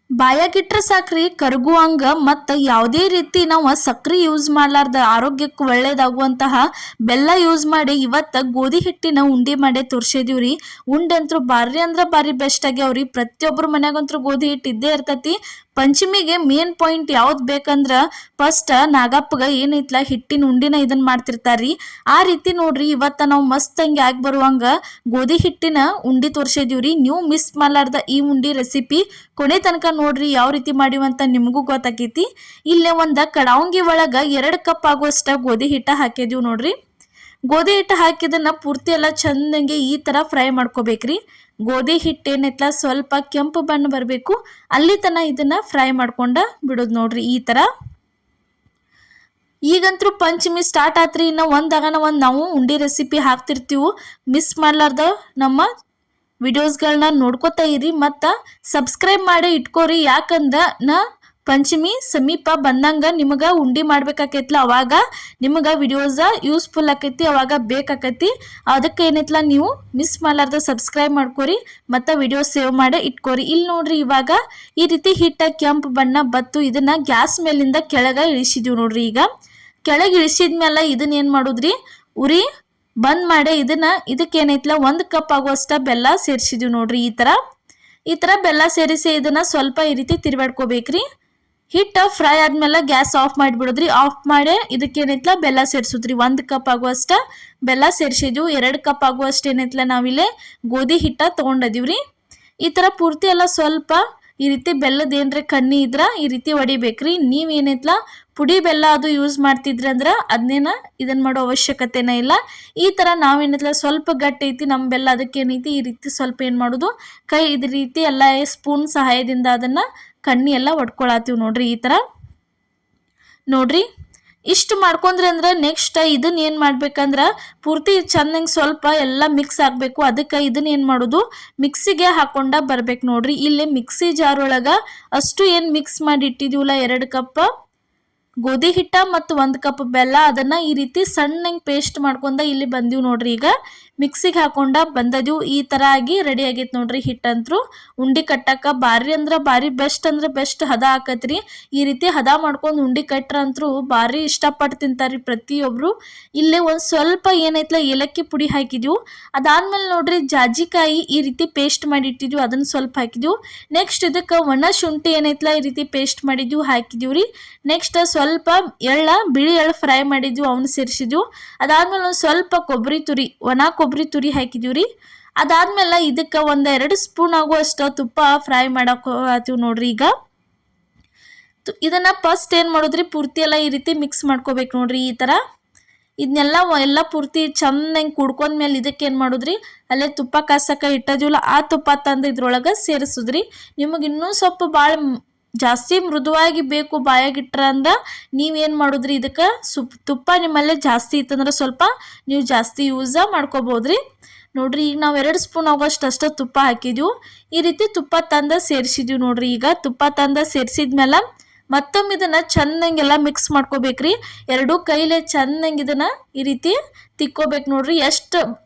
ಬಾಯಾಗಿಟ್ರೆ ಸಾಕ್ರಿ ಕರಗುವಂಗ ಮತ್ತು ಯಾವುದೇ ರೀತಿ ನಾವು ಸಕ್ರೆ ಯೂಸ್ ಮಾಡಲಾರ್ದ ಆರೋಗ್ಯಕ್ಕೆ ಒಳ್ಳೇದಾಗುವಂತಹ ಬೆಲ್ಲ ಯೂಸ್ ಮಾಡಿ ಇವತ್ತು ಗೋಧಿ ಹಿಟ್ಟಿನ ಉಂಡೆ ಮಾಡಿ ತೋರ್ಸಿದೀವ್ರಿ. ಉಂಡೆ ಅಂತೂ ಭಾರಿ ಅಂದ್ರೆ ಭಾರಿ ಬೆಸ್ಟ್ ಆಗ್ಯಾವ್ರಿ. ಪ್ರತಿಯೊಬ್ಬರ ಮನ್ಯಾಗಂತೂ ಗೋಧಿ ಹಿಟ್ಟು ಇದ್ದೇ ಇರ್ತೈತಿ. ಪಂಚಮಿಗೆ ಮೇನ್ ಪಾಯಿಂಟ್ ಯಾವ್ದು ಬೇಕಂದ್ರ ಫಸ್ಟ್ ನಾಗಪ್ಪಗ ಏನೈತ್ಲ ಹಿಟ್ಟಿನ ಉಂಡಿನ ಇದನ್ನ ಮಾಡ್ತಿರ್ತಾರ್ರಿ. ಆ ರೀತಿ ನೋಡ್ರಿ ಇವತ್ತ ನಾವು ಮಸ್ತ್ ಹಂಗೆ ಆಗಿ ಬರುವಂಗ ಗೋಧಿ ಹಿಟ್ಟಿನ ಉಂಡಿ ತೋರ್ಸಿದೀವ್ರಿ. ನೀವು ಮಿಸ್ ಮಾಡ್ಲಾರ್ದ ಈ ಉಂಡಿ ರೆಸಿಪಿ ಕೊನೆ ತನಕ ನೋಡ್ರಿ ಯಾವ ರೀತಿ ಮಾಡಿವಂತ ನಿಮಗೂ ಗೊತ್ತಾಕೈತಿ. ಇಲ್ಲೇ ಒಂದ ಕಡಾವಂಗಿ ಒಳಗ 2 ಕಪ್ ಆಗುವಷ್ಟ ಗೋಧಿ ಹಿಟ್ಟ ಹಾಕಿದೀವಿ ನೋಡ್ರಿ. ಗೋಧಿ ಹಿಟ್ಟು ಹಾಕಿದನ್ನ ಪೂರ್ತಿ ಎಲ್ಲ ಚಂದಂಗೆ ಈ ತರ ಫ್ರೈ ಮಾಡ್ಕೋಬೇಕ್ರಿ. ಗೋಧಿ ಹಿಟ್ಟು ಏನೈತ್ಲ ಸ್ವಲ್ಪ ಕೆಂಪು ಬಣ್ಣ ಬರಬೇಕು ಅಲ್ಲಿ ತನ ಇದನ್ನ ಫ್ರೈ ಮಾಡ್ಕೊಂಡ ಬಿಡೋದು ನೋಡ್ರಿ. ಈ ತರ ಈಗಂತೂ ಪಂಚಮಿ ಸ್ಟಾರ್ಟ್ ಆತ್ರಿ. ಇನ್ನು ಒಂದಾಗನ ಒಂದ್ ನಾವು ಉಂಡಿ ರೆಸಿಪಿ ಹಾಕ್ತಿರ್ತೀವಿ. ಮಿಸ್ ಮಾಡ್ಲಾರ್ದ ನಮ್ಮ ವಿಡಿಯೋಸ್ಗಳನ್ನ ನೋಡ್ಕೋತಾ ಇರಿ ಮತ್ತು ಸಬ್ಸ್ಕ್ರೈಬ್ ಮಾಡಿ ಇಟ್ಕೋರಿ. ಯಾಕಂದ್ರೆ ಪಂಚಮಿ ಸಮೀಪ ಬಂದಂಗ ನಿಮಗೆ ಉಂಡಿ ಮಾಡ್ಬೇಕಾಕೈತ್ಲ ಅವಾಗ ನಿಮಗೆ ವಿಡಿಯೋಸ ಯೂಸ್ಫುಲ್ ಆಕೈತಿ, ಅವಾಗ ಬೇಕಾಕೈತಿ. ಅದಕ್ಕೆ ಏನೈತ್ಲ ನೀವು ಮಿಸ್ ಮಾಡ್ಲಾರ್ದ ಸಬ್ಸ್ಕ್ರೈಬ್ ಮಾಡ್ಕೋರಿ ಮತ್ತು ವಿಡಿಯೋ ಸೇವ್ ಮಾಡಿ ಇಟ್ಕೋರಿ. ಇಲ್ಲಿ ನೋಡ್ರಿ ಇವಾಗ ಈ ರೀತಿ ಹಿಟ್ಟ ಕೆಂಪು ಬಣ್ಣ ಬತ್ತು. ಇದನ್ನ ಗ್ಯಾಸ್ ಮೇಲಿಂದ ಕೆಳಗೆ ಇಳಿಸಿದೀವಿ ನೋಡ್ರಿ. ಈಗ ಕೆಳಗೆ ಇಳಿಸಿದ್ಮೇಲೆ ಇದನ್ನ ಏನು ಮಾಡೋದ್ರಿ, ಉರಿ ಬಂದ್ ಮಾಡಿ ಇದಕ್ಕೇನೈತ್ಲ 1 ಕಪ್ ಆಗುವಷ್ಟ ಬೆಲ್ಲ ಸೇರಿಸಿದೀವಿ ನೋಡ್ರಿ. ಈ ತರ ಬೆಲ್ಲ ಸೇರಿಸಿ ಇದನ್ನ ಸ್ವಲ್ಪ ಈ ರೀತಿ ತಿರ್ವಾಡ್ಕೋಬೇಕ್ರಿ. ಹಿಟ್ಟು ಫ್ರೈ ಆದ್ಮೇಲೆ ಗ್ಯಾಸ್ ಆಫ್ ಮಾಡಿಬಿಡೋದ್ರಿ. ಆಫ್ ಮಾಡಿ ಇದಕ್ಕೇನೈತ್ಲ ಬೆಲ್ಲ ಸೇರಿಸೋದ್ರಿ. 1 ಕಪ್ ಆಗುವಷ್ಟ ಬೆಲ್ಲ ಸೇರಿಸಿದ್ವು. 2 ಕಪ್ ಆಗುವಷ್ಟು ಏನೈತ್ಲ ನಾವಿಲ್ಲೇ ಗೋಧಿ ಹಿಟ್ಟ ತೊಗೊಂಡಿದೀವ್ರಿ. ಈ ತರ ಪೂರ್ತಿ ಎಲ್ಲ ಸ್ವಲ್ಪ ಈ ರೀತಿ ಬೆಲ್ಲದ ಏನ್ರೆ ಕಣ್ಣಿ ಇದ್ರ ಈ ರೀತಿ ಹೊಡಿಬೇಕ್ರಿ. ನೀವೇನೈತ್ಲ ಪುಡಿ ಬೆಲ್ಲ ಅದು ಯೂಸ್ ಮಾಡ್ತಿದ್ರಿ ಅಂದ್ರೆ ಅದನ್ನೇನ ಇದನ್ನ ಮಾಡೋ ಅವಶ್ಯಕತೆನೇ ಇಲ್ಲ. ಈ ತರ ನಾವೇನೈತ್ಲ ಸ್ವಲ್ಪ ಗಟ್ಟಿ ಐತಿ ನಮ್ಮ ಬೆಲ್ಲ, ಅದಕ್ಕೇನೈತಿ ಈ ರೀತಿ ಸ್ವಲ್ಪ ಏನು ಮಾಡೋದು ಕೈ ಇದ್ರ ರೀತಿ ಎಲ್ಲ ಸ್ಪೂನ್ ಸಹಾಯದಿಂದ ಅದನ್ನ ಕಣ್ಣಿ ಎಲ್ಲ ಒಡ್ಕೊಳತ್ತೀವಿ ನೋಡ್ರಿ. ಈ ತರ ನೋಡ್ರಿ ಇಷ್ಟು ಮಾಡ್ಕೊಂಡ್ರಿ ಅಂದ್ರೆ ನೆಕ್ಸ್ಟ್ ಇದನ್ನ ಏನು ಮಾಡ್ಬೇಕಂದ್ರೆ ಪೂರ್ತಿ ಚಂದಂಗೆ ಸ್ವಲ್ಪ ಎಲ್ಲ ಮಿಕ್ಸ್ ಆಗಬೇಕು. ಅದಕ್ಕೆ ಇದನ್ನ ಏನು ಮಾಡೋದು ಮಿಕ್ಸಿಗೆ ಹಾಕೊಂಡ ಬರ್ಬೇಕು ನೋಡ್ರಿ. ಇಲ್ಲಿ ಮಿಕ್ಸಿ ಜಾರ್ ಒಳಗೆ ಅಷ್ಟು ಏನು ಮಿಕ್ಸ್ ಮಾಡಿ ಇಟ್ಟಿದೀವಲ್ಲ 2 ಕಪ್ ಗೋಧಿ ಹಿಟ್ಟ ಮತ್ತು 1 ಕಪ್ ಬೆಲ್ಲ ಅದನ್ನ ಈ ರೀತಿ ಸಣ್ಣಂಗೆ ಪೇಸ್ಟ್ ಮಾಡ್ಕೊಂಡ ಇಲ್ಲಿ ಬಂದೀವಿ ನೋಡ್ರಿ. ಈಗ ಮಿಕ್ಸಿಗೆ ಹಾಕೊಂಡ ಬಂದದೀವು. ಈ ತರ ಆಗಿ ರೆಡಿ ಆಗೈತೆ ನೋಡ್ರಿ. ಹಿಟ್ಟಂತ್ರು ಉಂಡಿ ಕಟ್ಟಕ್ಕ ಭಾರಿ ಅಂದ್ರೆ ಭಾರಿ ಬೆಸ್ಟ್ ಅಂದ್ರೆ ಬೆಸ್ಟ್ ಹದ ಆಕತ್ರಿ. ಈ ರೀತಿ ಹದ ಮಾಡ್ಕೊಂಡು ಉಂಡಿ ಕಟ್ರಂತ್ರು ಭಾರಿ ಇಷ್ಟಪಟ್ಟು ತಿಂತಾರ್ರಿ ಪ್ರತಿಯೊಬ್ರು. ಇಲ್ಲೇ ಒಂದು ಸ್ವಲ್ಪ ಏನೈತ್ಲ ಏಲಕ್ಕಿ ಪುಡಿ ಹಾಕಿದ್ವು. ಅದಾದ್ಮೇಲೆ ನೋಡ್ರಿ ಜಾಜಿಕಾಯಿ ಈ ರೀತಿ ಪೇಸ್ಟ್ ಮಾಡಿ ಇಟ್ಟಿದ್ವಿ, ಅದನ್ನ ಸ್ವಲ್ಪ ಹಾಕಿದ್ವು. ನೆಕ್ಸ್ಟ್ ಇದಕ್ಕೆ ಒಣ ಶುಂಠಿ ಏನೈತ್ಲ ಈ ರೀತಿ ಪೇಸ್ಟ್ ಮಾಡಿದ್ವಿ ಹಾಕಿದೀವ್ರಿ. ನೆಕ್ಸ್ಟ್ ಸ್ವಲ್ಪ ಬಿಳಿ ಎಳ್ಳು ಫ್ರೈ ಮಾಡಿದ್ವಿ, ಅವನ್ನ ಸೇರಿಸಿದ್ವು. ಅದಾದ್ಮೇಲೆ ಒಂದು ಸ್ವಲ್ಪ ಕೊಬ್ಬರಿ ತುರಿ, ಒಣ ಕೊಬ್ಬರಿ ತುರಿ ಹಾಕಿದೀವ್ರಿ. ಅದಾದ್ಮೇಲೆ ಇದಕ್ಕೆ 1-2 ಸ್ಪೂನ್ ಆಗುವಷ್ಟು ತುಪ್ಪ ಫ್ರೈ ಮಾಡಾಕತ್ತೀವಿ ನೋಡ್ರಿ. ಈಗ ಇದನ್ನ ಫಸ್ಟ್ ಏನ್ ಮಾಡೋದ್ರಿ ಪೂರ್ತಿ ಎಲ್ಲ ಈ ರೀತಿ ಮಿಕ್ಸ್ ಮಾಡ್ಕೋಬೇಕು ನೋಡ್ರಿ. ಈ ತರ ಇದನ್ನೆಲ್ಲ ಪೂರ್ತಿ ಚಂದಂಗೆ ಕುಡ್ಕೊಂಡ್ಮೇಲೆ ಇದಕ್ಕೆ ಏನು ಮಾಡೋದ್ರಿ ಅಲ್ಲೇ ತುಪ್ಪ ಕಾಸಕ್ಕೆ ಇಟ್ಟದಿವಲ್ಲ ಆ ತುಪ್ಪ ತಂದು ಇದ್ರೊಳಗೆ ಸೇರಿಸೋದ್ರಿ. ನಿಮಗೆ ಇನ್ನೂ ಸ್ವಲ್ಪ ಭಾಳ ಜಾಸ್ತಿ ಮೃದುವಾಗಿ ಬೇಕು ಬಾಯಾಗಿಟ್ರ ಅಂದ್ರೆ ನೀವೇನು ಮಾಡೋದ್ರಿ ಇದಕ್ಕೆ ತುಪ್ಪ ನಿಮ್ಮಲ್ಲೇ ಜಾಸ್ತಿ ಇತ್ತಂದ್ರೆ ಸ್ವಲ್ಪ ನೀವು ಜಾಸ್ತಿ ಯೂಸ ಮಾಡ್ಕೋಬೋದ್ರಿ. ನೋಡ್ರಿ ಈಗ ನಾವು 2 ಸ್ಪೂನ್ ಆಗೋಷ್ಟು ಅಷ್ಟ ತುಪ್ಪ ಹಾಕಿದ್ವಿ. ಈ ರೀತಿ ತುಪ್ಪ ತಂದ ಸೇರಿಸಿದ್ವಿ ನೋಡ್ರಿ. ಈಗ ತುಪ್ಪ ತಂದ ಸೇರಿಸಿದ್ಮೇಲೆ ಮತ್ತೊಮ್ಮೆ ಇದನ್ನ ಚಂದಂಗೆಲ್ಲ ಮಿಕ್ಸ್ ಮಾಡ್ಕೋಬೇಕ್ರಿ. 2 ಕೈಲೇ ಚಂದಂಗೆ ಇದನ್ನ ಈ ರೀತಿ ತಿಕ್ಕೋಬೇಕು ನೋಡ್ರಿ. ಎಷ್ಟು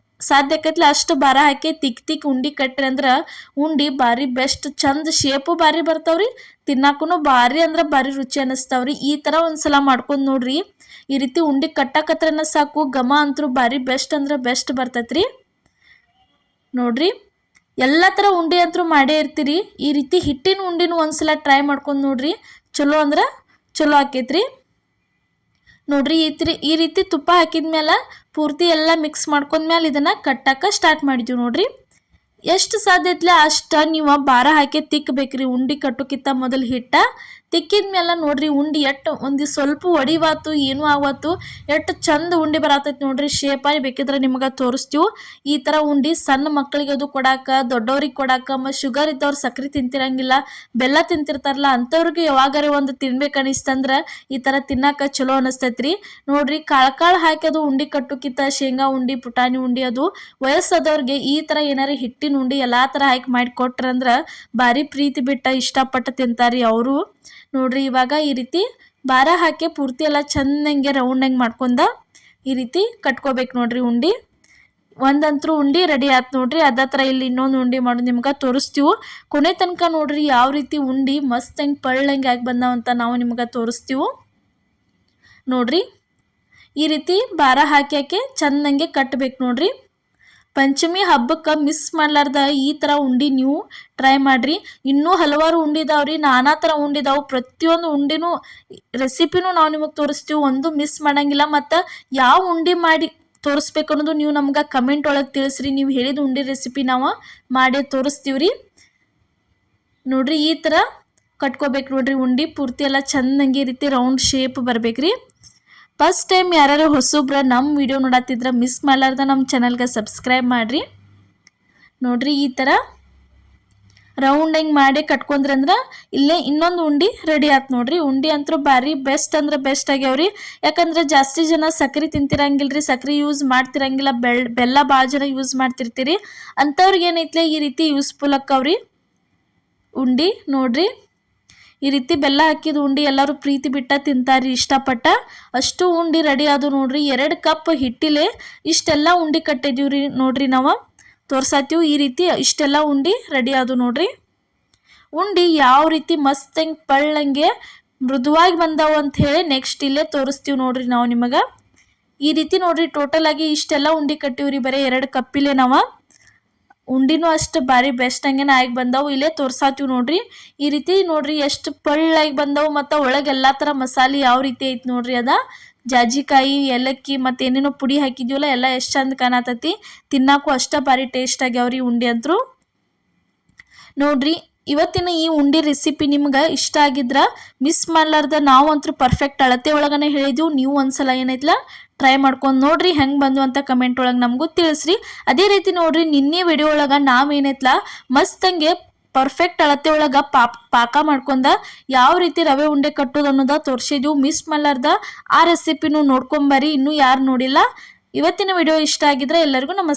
ಸಾಧ್ಯಕ್ಕೈತ್ಲ ಅಷ್ಟು ಭಾರ ಹಾಕಿ ತಿಕ್ ಉಂಡಿ ಕಟ್ರಿ ಅಂದ್ರೆ ಉಂಡಿ ಭಾರಿ ಬೆಸ್ಟ್, ಚಂದ ಶೇಪು ಭಾರಿ ಬರ್ತಾವ್ರಿ, ತಿನ್ನಾಕೂ ಭಾರಿ ಅಂದ್ರೆ ಭಾರಿ ರುಚಿ ಅನ್ನಿಸ್ತಾವ್ರಿ. ಈ ತರ ಒಂದ್ಸಲ ಮಾಡ್ಕೊಂಡು ನೋಡ್ರಿ. ಈ ರೀತಿ ಉಂಡಿ ಕಟ್ಟಕತ್ರನ ಸಾಕು, ಘಮ ಅಂತೂ ಭಾರಿ ಬೆಸ್ಟ್ ಅಂದ್ರೆ ಬೆಸ್ಟ್ ಬರ್ತೈತ್ರಿ. ನೋಡ್ರಿ ಎಲ್ಲ ಥರ ಉಂಡೆ ಅಂತೂ ಮಾಡೇ ಇರ್ತೀರಿ. ಈ ರೀತಿ ಹಿಟ್ಟಿನ ಉಂಡಿನೂ ಒಂದ್ಸಲ ಟ್ರೈ ಮಾಡ್ಕೊಂಡು ನೋಡ್ರಿ, ಚಲೋ ಅಂದ್ರೆ ಚಲೋ ಆಕೈತ್ರಿ. ನೋಡ್ರಿ ಈ ರೀತಿ ತುಪ್ಪ ಹಾಕಿದ್ಮೇಲೆ ಪೂರ್ತಿ ಎಲ್ಲ ಮಿಕ್ಸ್ ಮಾಡ್ಕೊಂಡ್ಮೇಲೆ ಇದನ್ನ ಕಟ್ಟಕ್ಕೆ ಸ್ಟಾರ್ಟ್ ಮಾಡಿದ್ವಿ ನೋಡ್ರಿ. ಎಷ್ಟು ಸಾಧ್ಯ ಐತ್ಲೆ ಅಷ್ಟು ನೀವು ಭಾರ ಹಾಕಿ ತಿಕ್ಕಬೇಕ್ರಿ. ಉಂಡಿ ಕಟ್ಟೋಕ್ಕಿಂತ ಮೊದಲು ಹಿಟ್ಟ ತಿಕ್ಕಿದ್ಮೇಲೆ ನೋಡ್ರಿ ಉಂಡಿ ಎಟ್ಟು ಒಂದು ಸ್ವಲ್ಪ ಒಡಿವಾತು ಏನೂ ಆವತ್ತು ಎಷ್ಟು ಚಂದ ಉಂಡಿ ಬರತೈತಿ ನೋಡ್ರಿ. ಶೇಪಾಗಿ ಬೇಕಿದ್ರೆ ನಿಮಗೆ ತೋರಿಸ್ತೀವಿ. ಈ ಥರ ಉಂಡಿ ಸಣ್ಣ ಮಕ್ಕಳಿಗೆ ಅದು ಕೊಡಾಕ, ದೊಡ್ಡವ್ರಿಗೆ ಕೊಡಾಕ, ಮತ್ತು ಶುಗರ್ ಇದ್ದವ್ರು ಸಕ್ರೆ ತಿಂತಿರಂಗಿಲ್ಲ, ಬೆಲ್ಲ ತಿಂತಿರ್ತಾರಲ್ಲ ಅಂಥವ್ರಿಗೆ ಯಾವಾಗಾರ ಒಂದು ತಿನ್ಬೇಕು ಅನಿಸ್ತಂದ್ರೆ ಈ ಥರ ತಿನ್ನಾಕ ಚಲೋ ಅನಿಸ್ತೈತ್ರಿ. ನೋಡ್ರಿ ಕಾಳು ಹಾಕಿ ಅದು ಉಂಡಿ ಕಟ್ಟೋಕ್ಕಿಂತ ಶೇಂಗಾ ಉಂಡಿ, ಪುಟಾಣಿ ಉಂಡಿ ಅದು ವಯಸ್ಸಾದವ್ರಿಗೆ ಈ ಥರ ಏನಾರ ಹಿಟ್ಟಿನ ಉಂಡಿ ಎಲ್ಲ ಥರ ಹಾಕಿ ಮಾಡಿ ಕೊಟ್ರಂದ್ರೆ ಭಾರಿ ಪ್ರೀತಿ ಬಿಟ್ಟ ಇಷ್ಟಪಟ್ಟು ತಿಂತಾರಿ ಅವರು. ನೋಡ್ರಿ ಇವಾಗ ಈ ರೀತಿ ಭಾರ ಹಾಕಿ ಪೂರ್ತಿ ಎಲ್ಲ ಚಂದಂಗೆ ರೌಂಡಂಗೆ ಮಾಡ್ಕೊಂಡ ಈ ರೀತಿ ಕಟ್ಕೋಬೇಕು ನೋಡ್ರಿ ಉಂಡಿ. ಒಂದಂತರೂ ಉಂಡಿ ರೆಡಿ ಆಯ್ತು ನೋಡ್ರಿ. ಅದೇ ಥರ ಇಲ್ಲಿ ಇನ್ನೊಂದು ಉಂಡಿ ಮಾಡೋದು ನಿಮ್ಗೆ ತೋರಿಸ್ತೀವಿ. ಕೊನೆ ತನಕ ನೋಡ್ರಿ ಯಾವ ರೀತಿ ಉಂಡಿ ಮಸ್ತ್ ಹೆಂಗೆ ಪಳ್ಳಂಗೆ ಆಗಿ ಬಂದಾವಂತ ನಾವು ನಿಮ್ಗೆ ತೋರಿಸ್ತೀವಿ ನೋಡ್ರಿ. ಈ ರೀತಿ ಭಾರ ಹಾಕಿ ಚೆಂದಂಗೆ ಕಟ್ಟಬೇಕು ನೋಡ್ರಿ. ಪಂಚಮಿ ಹಬ್ಬಕ್ಕೆ ಮಿಸ್ ಮಾಡಲಾರ್ದ ಈ ಥರ ಉಂಡಿ ನೀವು ಟ್ರೈ ಮಾಡಿರಿ. ಇನ್ನೂ ಹಲವಾರು ಉಂಡಿದಾವ್ರಿ, ನಾನಾ ಥರ ಉಂಡಿದಾವು. ಪ್ರತಿಯೊಂದು ಉಂಡಿನೂ ರೆಸಿಪಿನೂ ನಾವು ನಿಮಗೆ ತೋರಿಸ್ತೀವಿ, ಒಂದು ಮಿಸ್ ಮಾಡೋಂಗಿಲ್ಲ. ಮತ್ತು ಯಾವ ಉಂಡಿ ಮಾಡಿ ತೋರಿಸ್ಬೇಕು ಅನ್ನೋದು ನೀವು ನಮ್ಗೆ ಕಮೆಂಟ್ ಒಳಗೆ ತಿಳಿಸ್ರಿ. ನೀವು ಹೇಳಿದ ಉಂಡಿ ರೆಸಿಪಿ ನಾವು ಮಾಡಿ ತೋರಿಸ್ತೀವಿ ರೀ ನೋಡ್ರಿ. ಈ ಥರ ಕಟ್ಕೋಬೇಕು ನೋಡ್ರಿ ಉಂಡಿ ಪೂರ್ತಿ ಎಲ್ಲ ಚೆಂದಂಗೆ ಈ ರೀತಿ ರೌಂಡ್ ಶೇಪ್ ಬರ್ಬೇಕ್ರಿ. ಫಸ್ಟ್ ಟೈಮ್ ಯಾರು ಹೊಸಬ್ರ ನಮ್ಮ ವಿಡಿಯೋ ನೋಡತ್ತಿದ್ರೆ ಮಿಸ್ ಮಾಡಲಾರ್ದ ನಮ್ಮ ಚಾನಲ್ಗೆ ಸಬ್ಸ್ಕ್ರೈಬ್ ಮಾಡಿರಿ ನೋಡ್ರಿ. ಈ ಥರ ರೌಂಡ್ ಹೆಂಗೆ ಮಾಡಿ ಕಟ್ಕೊಂಡ್ರಂದ್ರೆ ಇಲ್ಲೇ ಇನ್ನೊಂದು ಉಂಡಿ ರೆಡಿ ಆಯ್ತು ನೋಡ್ರಿ. ಉಂಡಿ ಅಂತೂ ಭಾರಿ ಬೆಸ್ಟ್ ಅಂದ್ರೆ ಬೆಸ್ಟ್ ಆಗ್ಯಾವ್ರಿ. ಯಾಕಂದ್ರೆ ಜಾಸ್ತಿ ಜನ ಸಕ್ರೆ ತಿಂತಿರಂಗಿಲ್ಲ ರೀ, ಸಕ್ರೆ ಯೂಸ್ ಮಾಡ್ತಿರಂಗಿಲ್ಲ, ಬೆಲ್ಲ ಭಾಳ ಜನ ಯೂಸ್ ಮಾಡ್ತಿರ್ತೀರಿ. ಅಂಥವ್ರಿಗೆ ಏನೈತ್ಲೆ ಈ ರೀತಿ ಯೂಸ್ಫುಲ್ ಆಕ್ಕವ್ರಿ ಉಂಡಿ ನೋಡ್ರಿ. ಈ ರೀತಿ ಬೆಲ್ಲ ಹಾಕಿದ ಉಂಡಿ ಎಲ್ಲರೂ ಪ್ರೀತಿ ಬಿಟ್ಟ ತಿಂತಾರಿ ಇಷ್ಟಪಟ್ಟ. ಅಷ್ಟು ಉಂಡಿ ರೆಡಿ ಆದವು ನೋಡ್ರಿ. 2 ಕಪ್ ಹಿಟ್ಟಿಲೆ ಇಷ್ಟೆಲ್ಲ ಉಂಡಿ ಕಟ್ಟಿದೀವ್ರಿ ನೋಡ್ರಿ. ನಾವು ತೋರ್ಸಾತೀವಿ ಈ ರೀತಿ ಇಷ್ಟೆಲ್ಲ ಉಂಡಿ ರೆಡಿ ಆದವು ನೋಡ್ರಿ. ಉಂಡಿ ಯಾವ ರೀತಿ ಮಸ್ತ್ ಹೆಂಗೆ ಪಳ್ಳಂಗೆ ಮೃದುವಾಗಿ ಬಂದಾವು ಅಂತ ಹೇಳಿ ನೆಕ್ಸ್ಟ್ ಇಲ್ಲೇ ತೋರಿಸ್ತೀವಿ ನೋಡ್ರಿ ನಾವು ನಿಮಗೆ. ಈ ರೀತಿ ನೋಡ್ರಿ ಟೋಟಲ್ ಆಗಿ ಇಷ್ಟೆಲ್ಲ ಉಂಡಿ ಕಟ್ಟಿವ್ರಿ ಬರೀ 2 ಕಪ್ಪಿಲೆ ನಾವು. ಉಂಡಿನೂ ಅಷ್ಟು ಭಾರಿ ಬೆಸ್ಟ್ ಹಂಗೇನ ಆಗಿ ಬಂದಾವು. ಇಲ್ಲೇ ತೋರ್ಸಾತೀವಿ ನೋಡ್ರಿ. ಈ ರೀತಿ ನೋಡ್ರಿ ಎಷ್ಟು ಪಳ್ಳಾಗಿ ಬಂದಾವು. ಮತ್ತು ಒಳಗೆ ಎಲ್ಲ ಥರ ಮಸಾಲೆ ಯಾವ ರೀತಿ ಐತಿ ನೋಡ್ರಿ. ಅದ ಜಾಜಿಕಾಯಿ, ಏಲಕ್ಕಿ ಮತ್ತು ಏನೇನೋ ಪುಡಿ ಹಾಕಿದ್ವಲ್ಲ ಎಲ್ಲ ಎಷ್ಟು ಚಂದ ಕಾಣತೈತಿ. ತಿನ್ನಾಕು ಅಷ್ಟ ಭಾರಿ ಟೇಸ್ಟ್ ಆಗ್ಯಾವ್ರಿ ಉಂಡಿ ಅಂತೂ ನೋಡ್ರಿ. ಇವತ್ತಿನ ಈ ಉಂಡಿ ರೆಸಿಪಿ ನಿಮ್ಗೆ ಇಷ್ಟ ಆಗಿದ್ರೆ ಮಿಸ್ ಮಾಡಲಾರ್ದ ನಾವು ಅಂತೂ ಪರ್ಫೆಕ್ಟ್ ಅಳತೆ ಒಳಗನೆ ಹೇಳಿದ್ವಿ. ನೀವು ಒಂದ್ಸಲ ಏನೈತ್ಲ ಟ್ರೈ ಮಾಡ್ಕೊಂಡು ನೋಡ್ರಿ ಹೆಂಗೆ ಬಂದು ಅಂತ ಕಮೆಂಟ್ ಒಳಗೆ ನಮಗೂ ತಿಳಿಸ್ರಿ. ಅದೇ ರೀತಿ ನೋಡ್ರಿ ನಿನ್ನೆ ವಿಡಿಯೋ ಒಳಗೆ ನಾವೇನೈತ್ಲ ಮಸ್ತಂಗೆ ಪರ್ಫೆಕ್ಟ್ ಅಳತೆ ಒಳಗೆ ಪಾಕ ಮಾಡ್ಕೊಂಡ ಯಾವ ರೀತಿ ರವೆ ಉಂಡೆ ಕಟ್ಟೋದು ಅನ್ನೋದ ತೋರಿಸಿದ್ವಿ. ಮಿಸ್ ಮಾಡಲಾರ್ದ ಆ ರೆಸಿಪಿನೂ ನೋಡ್ಕೊಂಬರಿ. ಇನ್ನೂ ಯಾರು ನೋಡಿಲ್ಲ. ಇವತ್ತಿನ ವಿಡಿಯೋ ಇಷ್ಟ ಆಗಿದ್ರೆ ಎಲ್ಲರಿಗೂ ನಮಸ್ಕಾರ.